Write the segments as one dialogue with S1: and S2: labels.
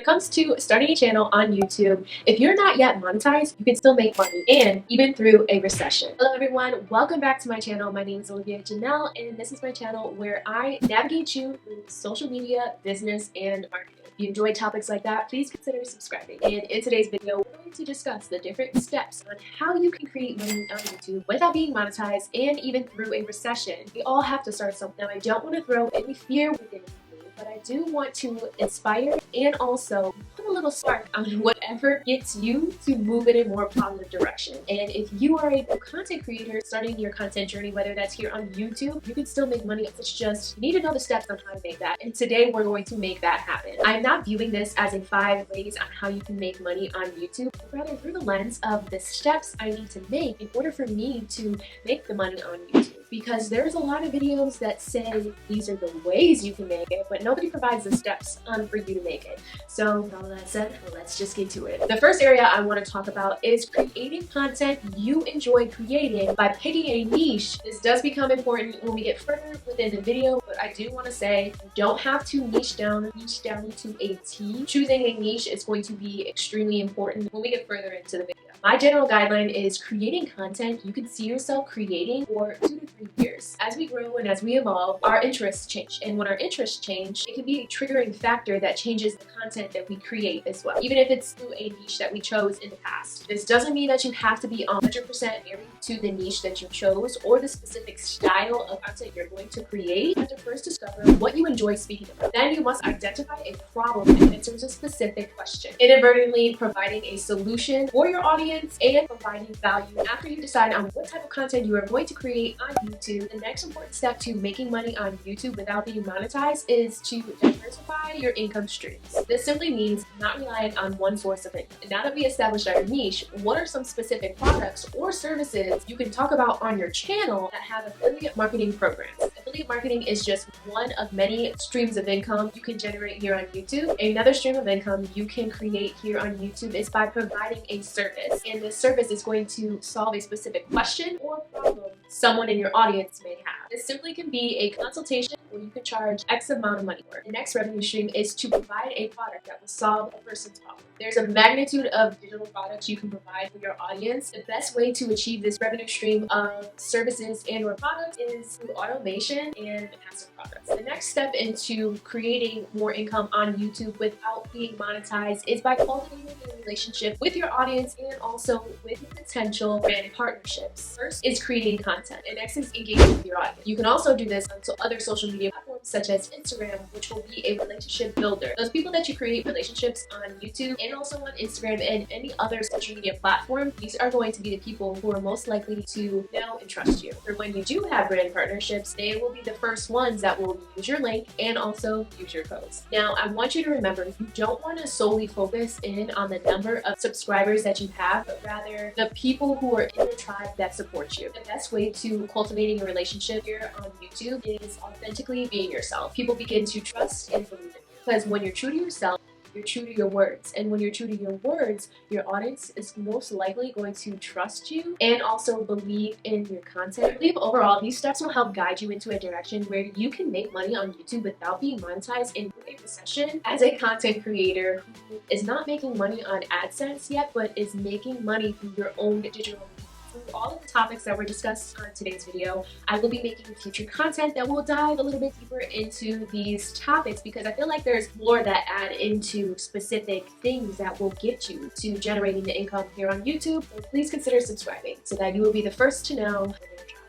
S1: comes to starting a channel on YouTube, if you're not yet monetized, you can still make money, and even through a recession. Hello everyone, welcome back to my channel. My name is Olivia Janelle, and this is my channel where I navigate you through social media, business, and marketing. If you enjoy topics like that, please consider subscribing. And in today's video, we're going to discuss the different steps on how you can create money on YouTube without being monetized and even through a recession. We all have to start something. Now, I don't want to throw any fear within you, but I do want to inspire and also put a little spark on whatever gets you to move in a more positive direction. And if you are a new content creator starting your content journey, whether that's here on YouTube, you can still make money. It's just you need to know the steps on how to make that. And today we're going to make that happen. I'm not viewing this as in 5 ways on how you can make money on YouTube, but rather through the lens of the steps I need to make in order for me to make the money on YouTube. Because there's a lot of videos that say these are the ways you can make it, but nobody provides the steps for you to make it. So with all that said, let's just get to it. The first area I want to talk about is creating content you enjoy creating by picking a niche. This does become important when we get further within the video, but I do want to say you don't have to niche down to a T. Choosing a niche is going to be extremely important when we get further into the video. My general guideline is creating content you can see yourself creating for 2 to 3 years. As we grow and as we evolve, our interests change. And when our interests change, it can be a triggering factor that changes the content that we create as well, even if it's through a niche that we chose in the past. This doesn't mean that you have to be 100% married to the niche that you chose or the specific style of content you're going to create. You have to first discover what you enjoy speaking about. Then you must identify a problem and answer a specific question, inadvertently providing a solution for your audience and providing value. After you decide on what type of content you are going to create on YouTube, the next important step to making money on YouTube without being monetized is to diversify your income streams. This simply means not relying on one source of income. Now that we established our niche, what are some specific products or services you can talk about on your channel that have affiliate marketing programs? Affiliate marketing is just one of many streams of income you can generate here on YouTube. Another stream of income you can create here on YouTube is by providing a service. And this service is going to solve a specific question or problem someone in your audience may have. This simply can be a consultation where you can charge X amount of money for. The next revenue stream is to provide a product that will solve a person's problem. There's a magnitude of digital products you can provide for your audience. The best way to achieve this revenue stream of services and or products is through automation and passive products. The next step into creating more income on YouTube without being monetized is by cultivating a relationship with your audience and also with potential brand partnerships. First is creating content, and next is engaging with your audience. You can also do this on other social media platforms such as Instagram, which will be a relationship builder. Those people that you create relationships on YouTube and also on Instagram and any other social media platform, these are going to be the people who are most likely to know and trust you. For when you do have brand partnerships, they will be the first ones that will use your link and also use your codes. Now, I want you to remember, you don't want to solely focus in on the number of subscribers that you have, but rather the people who are in the tribe that support you. The best way to cultivating a relationship here on YouTube is authentically being yourself. People begin to trust and believe in you. Because when you're true to yourself, you're true to your words. And when you're true to your words, your audience is most likely going to trust you and also believe in your content. I believe overall, these steps will help guide you into a direction where you can make money on YouTube without being monetized in a recession. As a content creator who is not making money on AdSense yet, but is making money through your own digital media. Through all of the topics that were discussed on today's video, I will be making future content that will dive a little bit deeper into these topics because I feel like there's more that add into specific things that will get you to generating the income here on YouTube. So please consider subscribing so that you will be the first to know.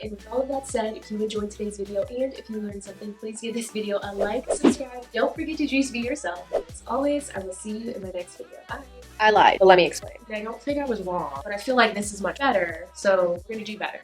S1: And with all of that said, if you enjoyed today's video and if you learned something, please give this video a like, subscribe. Don't forget to just be yourself. As always, I will see you in my next video. Bye. I lied, but let me explain. I don't think I was wrong, but I feel like this is much better, so we're gonna do better.